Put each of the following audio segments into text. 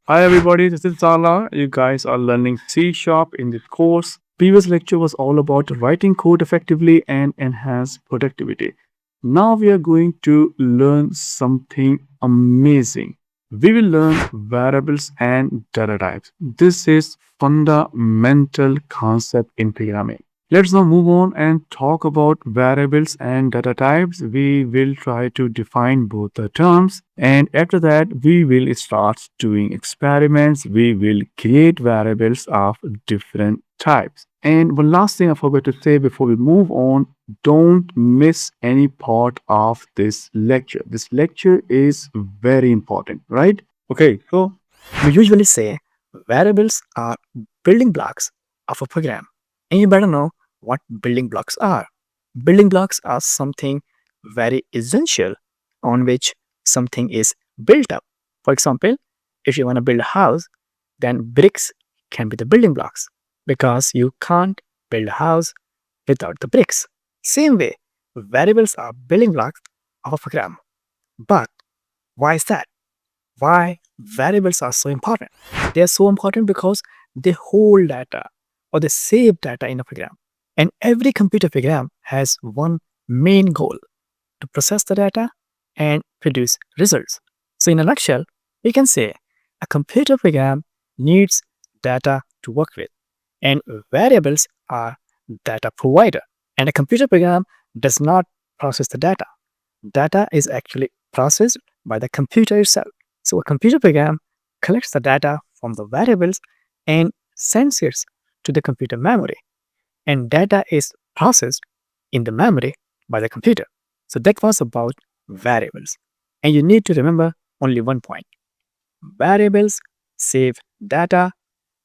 Hi everybody, this is Zala. You guys are learning C Sharp in this course. Previous lecture was all about writing code effectively and enhance productivity. Now we are going to learn something amazing. We will learn variables and data types. This is fundamental concept in programming. Let's now move on and talk about variables and data types. We will try to define both the terms, and after that, we will start doing experiments. We will create variables of different types. And one last thing I forgot to say before we move on, don't miss any part of this lecture. This lecture is very important, right? Okay, so We usually say variables are building blocks of a program. And you better know what building blocks are. Building blocks are something very essential on which something is built up. For example, if you want to build a house, then bricks can be the building blocks because you can't build a house without the bricks. Same way, variables are building blocks of a program. But why is that? Why variables are so important? They are so important because they hold data or they save data in a program. And every computer program has one main goal: to process the data and produce results. So, in a nutshell, we can say a computer program needs data to work with, and variables are data provider. And a computer program does not process the data. Data is actually processed by the computer itself. So a computer program collects the data from the variables and sends it to the computer memory. And data is processed in the memory by the computer. So that was about variables. And you need to remember only one point: variables save data,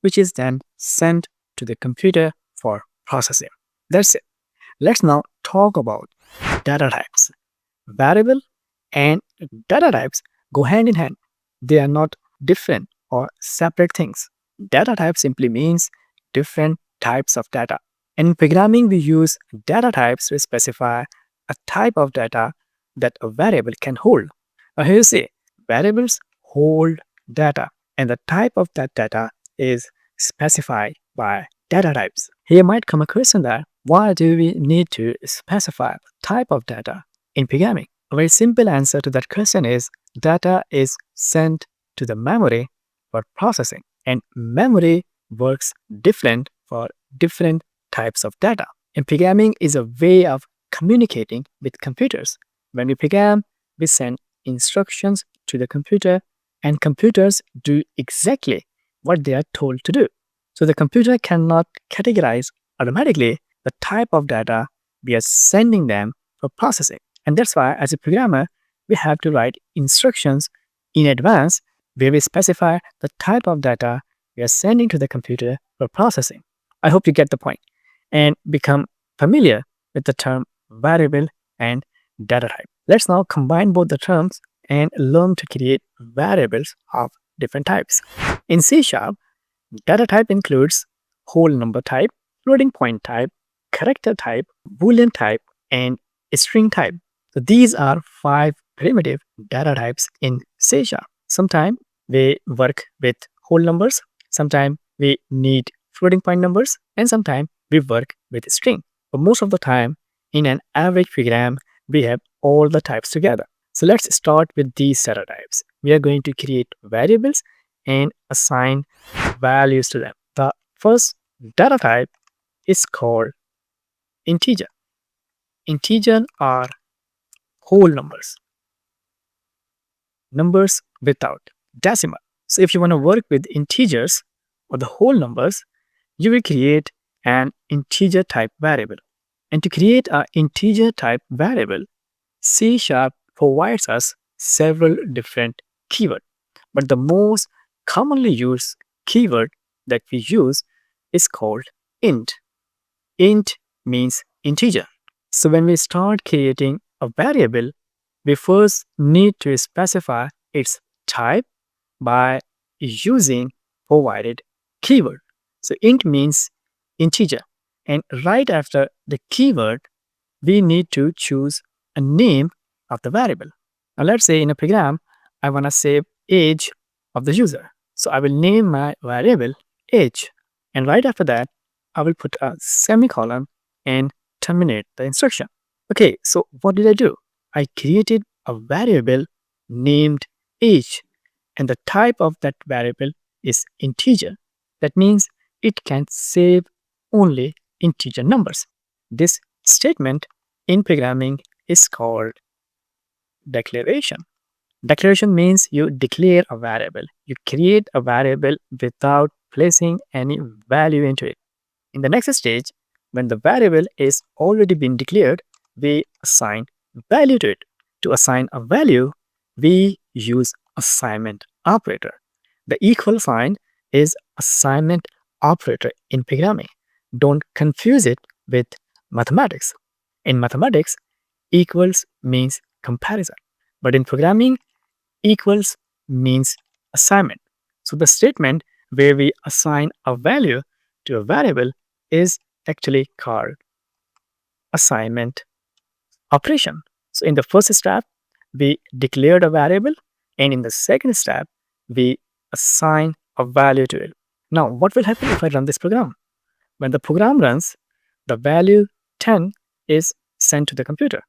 which is then sent to the computer for processing. That's it. Let's now talk about data types. Variable and data types go hand in hand. They are not different or separate things. Data type simply means different types of data. In programming, we use data types to specify a type of data that a variable can hold. Now, here you see variables hold data, and the type of that data is specified by data types. Here might come a question that why do we need to specify the type of data in programming? A very simple answer to that question is data is sent to the memory for processing, and memory works different for different types of data. And programming is a way of communicating with computers. When we program, we send instructions to the computer, and computers do exactly what they are told to do. So the computer cannot categorize automatically the type of data we are sending them for processing. And that's why, as a programmer, we have to write instructions in advance where we specify the type of data we are sending to the computer for processing. I hope you get the point and become familiar with the term variable and data type. Let's now combine both the terms and learn to create variables of different types. In C Sharp, data type includes whole number type, floating point type, character type, boolean type, and string type. So these are 5 primitive data types in C Sharp. Sometimes we work with whole numbers, sometimes we need floating point numbers, and sometimes we work with string. But most of the time, in an average program, we have all the types together. So let's start with these data types. We are going to create variables and assign values to them. The first data type is called integer. Integer are whole numbers, numbers without decimal. So if you want to work with integers or the whole numbers, you will create an integer type variable. And to create an integer type variable, C Sharp provides us several different keywords. But the most commonly used keyword that we use is called int. Int means integer. So when we start creating a variable, we first need to specify its type by using provided keyword. So int means integer, and right after the keyword, we need to choose a name of the variable. Now let's say in a program, I want to save age of the user. So I will name my variable age, and right after that, I will put a semicolon and terminate the instruction. Okay, so what did I do? I created a variable named age, and the type of that variable is integer. That means it can save only integer numbers. This statement in programming is called declaration. Declaration means you declare a variable. You create a variable without placing any value into it. In the next stage, when the variable is already been declared, we assign value to it. To assign a value, we use assignment operator. The equal sign is assignment operator in programming. Don't confuse it with mathematics. In mathematics, equals means comparison. But in programming, equals means assignment. So the statement where we assign a value to a variable is actually called assignment operation. So in the first step, we declared a variable, and in the second step, we assign a value to it. Now, what will happen if I run this program? When the program runs, the value 10 is sent to the computer,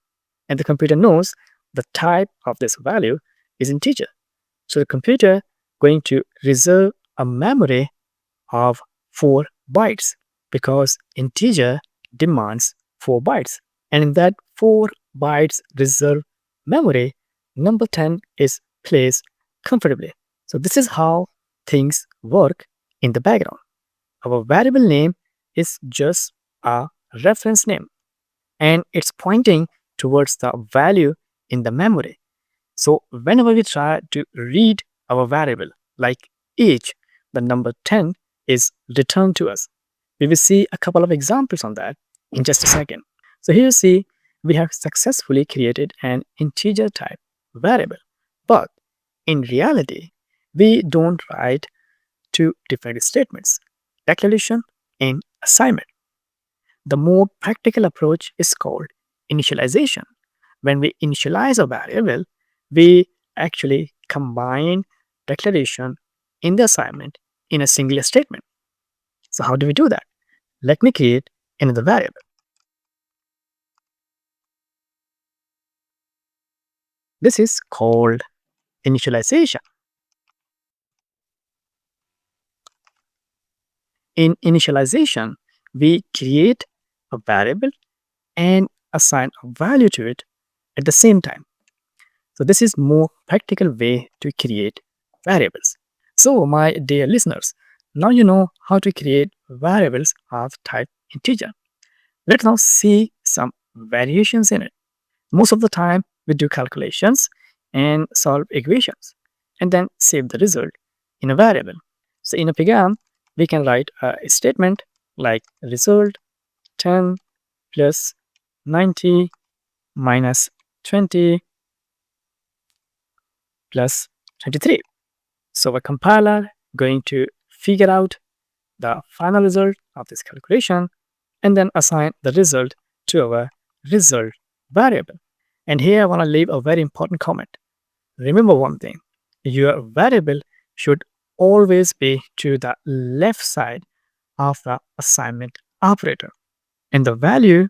and the computer knows the type of this value is integer. So the computer going to reserve a memory of 4 bytes because integer demands 4 bytes. And in that 4 bytes reserved memory, number 10 is placed comfortably. So this is how things work in the background. Our variable name is just a reference name, and it's pointing towards the value in the memory. So whenever we try to read our variable like age, the number 10 is returned to us. We will see a couple of examples on that in just a second. So here you see we have successfully created an integer type variable. But in reality, we don't write two different statements, declaration and assignment. The more practical approach is called initialization. When we initialize a variable, we actually combine declaration in the assignment in a single statement. So how do we do that? Let me create another variable. This is called initialization. In initialization, we create a variable and assign a value to it at the same time. So this is more practical way to create variables. So my dear listeners, now you know how to create variables of type integer. Let's now see some variations in it. Most of the time we do calculations and solve equations and then save the result in a variable. So in a program, we can write a statement like result 10 plus 90 minus 20 plus 23. So a compiler going to figure out the final result of this calculation and then assign the result to our result variable. And here I want to leave a very important comment. Remember one thing, your variable should always be to the left side of the assignment operator. And the value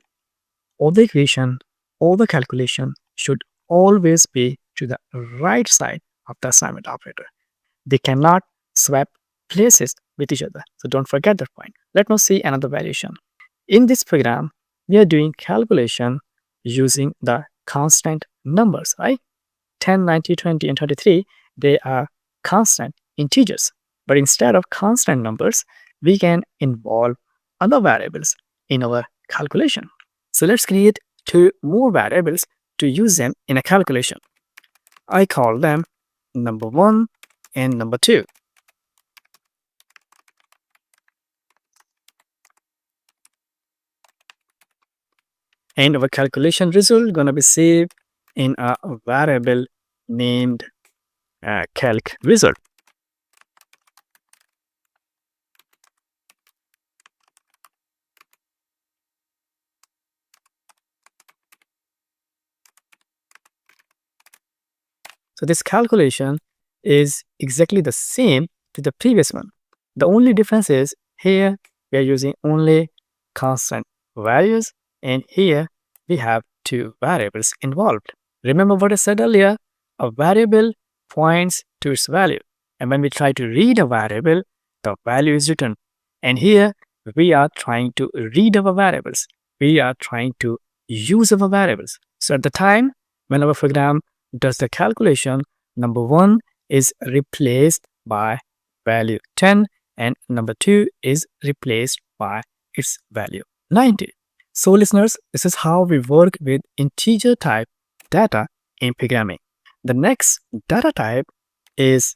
or the equation or the calculation should always be to the right side of the assignment operator. They cannot swap places with each other. So don't forget that point. Let us see another variation. In this program, we are doing calculation using the constant numbers, right? 10, 90, 20, and 23, they are constant integers. But instead of constant numbers, we can involve other variables in our calculation. So let's create two more variables to use them in a calculation. I call them number 1 and number 2. And our calculation result gonna be saved in a variable named calc result. So this calculation is exactly the same to the previous one. The only difference is here we are using only constant values, and here we have two variables involved. Remember what I said earlier? A variable points to its value, and when we try to read a variable, the value is written. And here we are trying to read our variables. We are trying to use our variables. So at the time when our program does the calculation, number 1 is replaced by value 10 and number 2 is replaced by its value 90. So listeners, this is how we work with integer type data in programming. The next data type is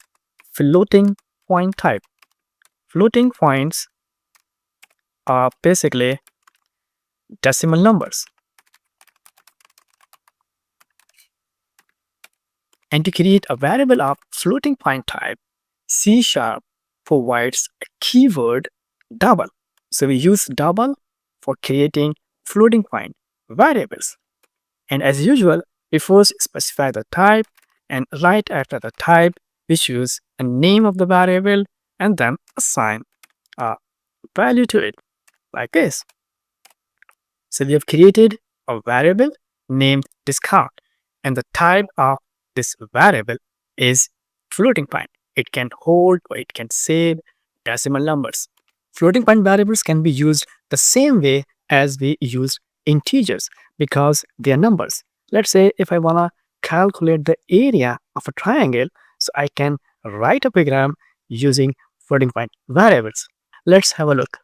floating point type. Floating points are basically decimal numbers. And to create a variable of floating point type, C# provides a keyword double. So we use double for creating floating point variables. And as usual, we first specify the type, and right after the type, we choose a name of the variable and then assign a value to it, like this. So we have created a variable named discount, and the type of this variable is floating point. It can hold or it can save decimal numbers. Floating point variables can be used the same way as we use integers because they are numbers. Let's say if I want to calculate the area of a triangle, so I can write a program using floating point variables. Let's have a look.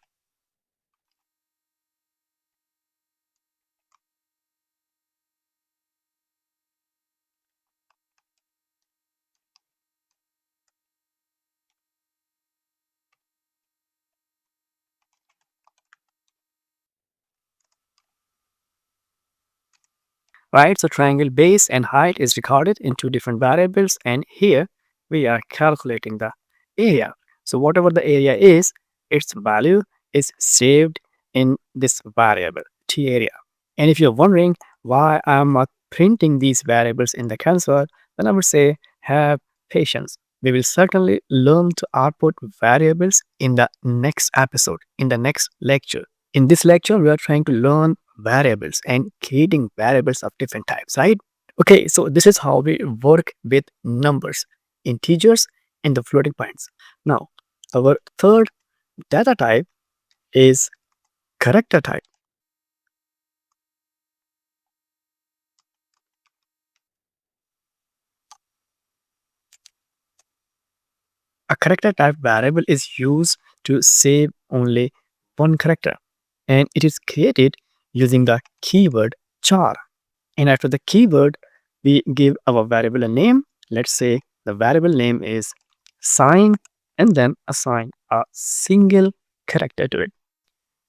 Right, so triangle base and height is recorded in two different variables, and here we are calculating the area. So whatever the area is, its value is saved in this variable t area. And if you're wondering why I'm not printing these variables in the console, then I would say have patience. We will certainly learn to output variables in the next episode, in the next lecture. In this lecture, we are trying to learn variables and creating variables of different types, right? Okay, so this is how we work with numbers, integers, and the floating points. Now, our third data type is character type. A character type variable is used to save only one character, and it is created using the keyword char. And after the keyword, we give our variable a name. Let's say the variable name is sign, and then assign a single character to it.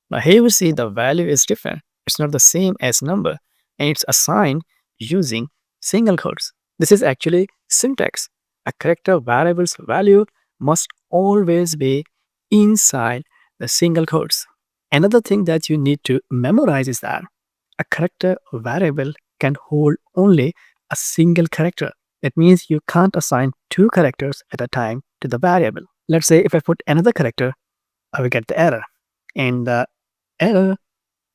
Now here we see the value is different. It's not the same as number, and it's assigned using single quotes. This is actually syntax. A character variable's value must always be inside the single quotes. Another thing that you need to memorize is that a character variable can hold only a single character. That means you can't assign two characters at a time to the variable. Let's say if I put another character, I will get the error. And the error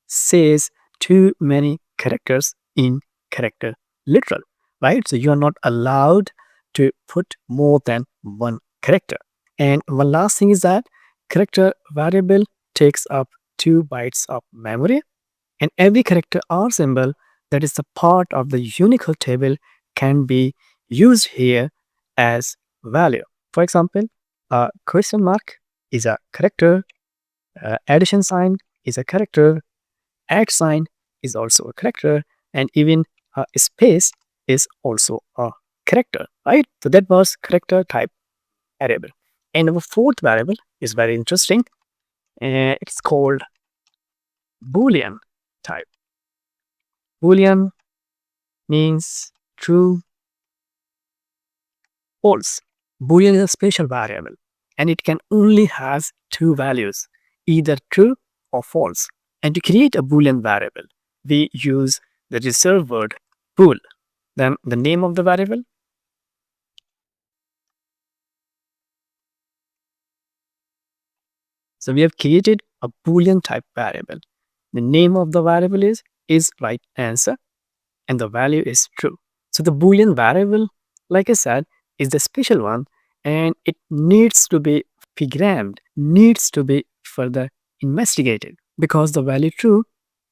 says too many characters in character literal, right? So you are not allowed to put more than one character. And one last thing is that character variable takes up 2 bytes of memory, and every character or symbol that is the part of the Unicode table can be used here as value. For example, a question mark is a character, addition sign is a character, at sign is also a character, and even a space is also a character, right? So that was character type variable. And our fourth variable is very interesting. It's called Boolean type. Boolean means true, false. Boolean is a special variable, and it can only has two values, either true or false. And to create a Boolean variable, we use the reserved word bool. Then the name of the variable, So we have created a Boolean type variable. The name of the variable is right answer and the value is true. So the Boolean variable, like I said, is the special one and it needs to be programmed, needs to be further investigated because the value true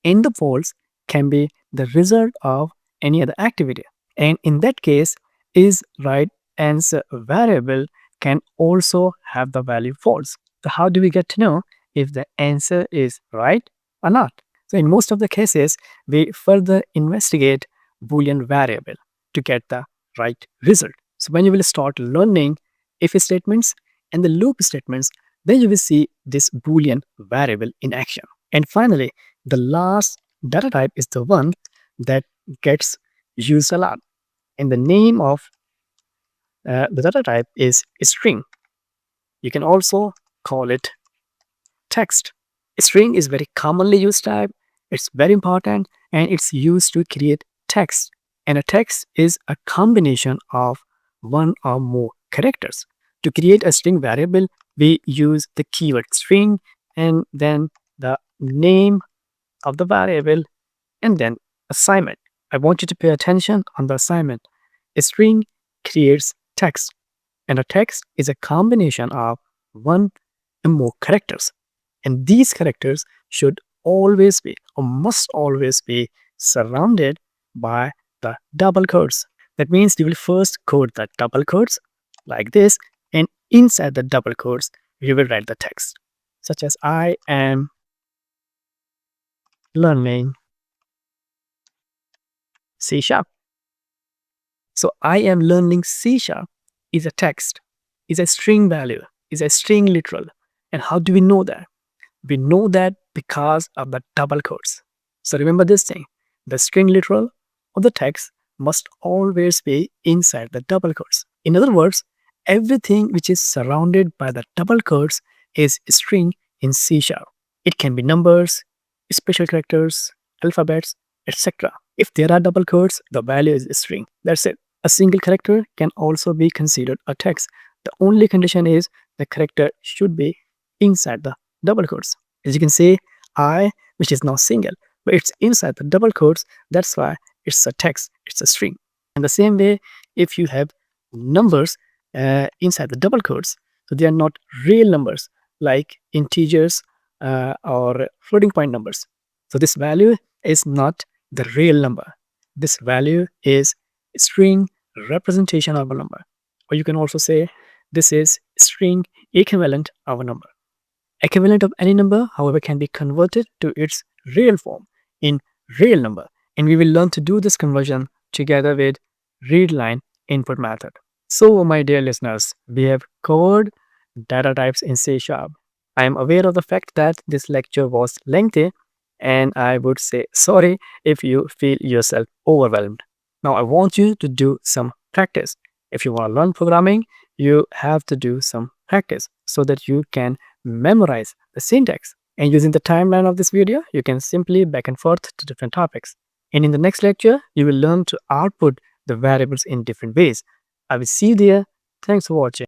and the false can be the result of any other activity. And in that case, is right answer variable can also have the value false. So how do we get to know if the answer is right or not? So in most of the cases, we further investigate Boolean variable to get the right result. So when you will start learning if statements and the loop statements, then you will see this Boolean variable in action. And finally, the last data type is the one that gets used a lot. And the name of the data type is string. You can also call it text. String is very commonly used type. It's very important and it's used to create text. And a text is a combination of one or more characters. To create a string variable, we use the keyword string and then the name of the variable and then assignment. I want you to pay attention on the assignment. A string creates text and a text is a combination of one and more characters. And these characters should always be or must always be surrounded by the double quotes. That means you will first code the double quotes like this, and inside the double quotes, you will write the text, such as I am learning C sharp. So I am learning C sharp is a text, is a string value, is a string literal. And how do we know that? We know that because of the double quotes. So remember this thing, the string literal of the text must always be inside the double quotes. In other words, everything which is surrounded by the double quotes is string in C sharp. It can be numbers, special characters, alphabets, etc. If there are double quotes, the value is a string. That's it. A single character can also be considered a text. The only condition is the character should be inside the double quotes. As you can see, I, which is now single, but it's inside the double quotes, that's why it's a text, it's a string. In the same way, if you have numbers inside the double quotes, so they are not real numbers like integers or floating point numbers. So this value is not the real number. This value is string representation of a number. Or you can also say this is string equivalent of a number. Equivalent of any number, however, can be converted to its real form in real number. And we will learn to do this conversion together with readline input method. So, my dear listeners, we have covered data types in C Sharp. I am aware of the fact that this lecture was lengthy, and I would say sorry if you feel yourself overwhelmed. Now, I want you to do some practice. If you want to learn programming, you have to do some practice so that you can memorize the syntax. And using the timeline of this video, you can simply back and forth to different topics. And in the next lecture, you will learn to output the variables in different ways. I will see you there. Thanks for watching.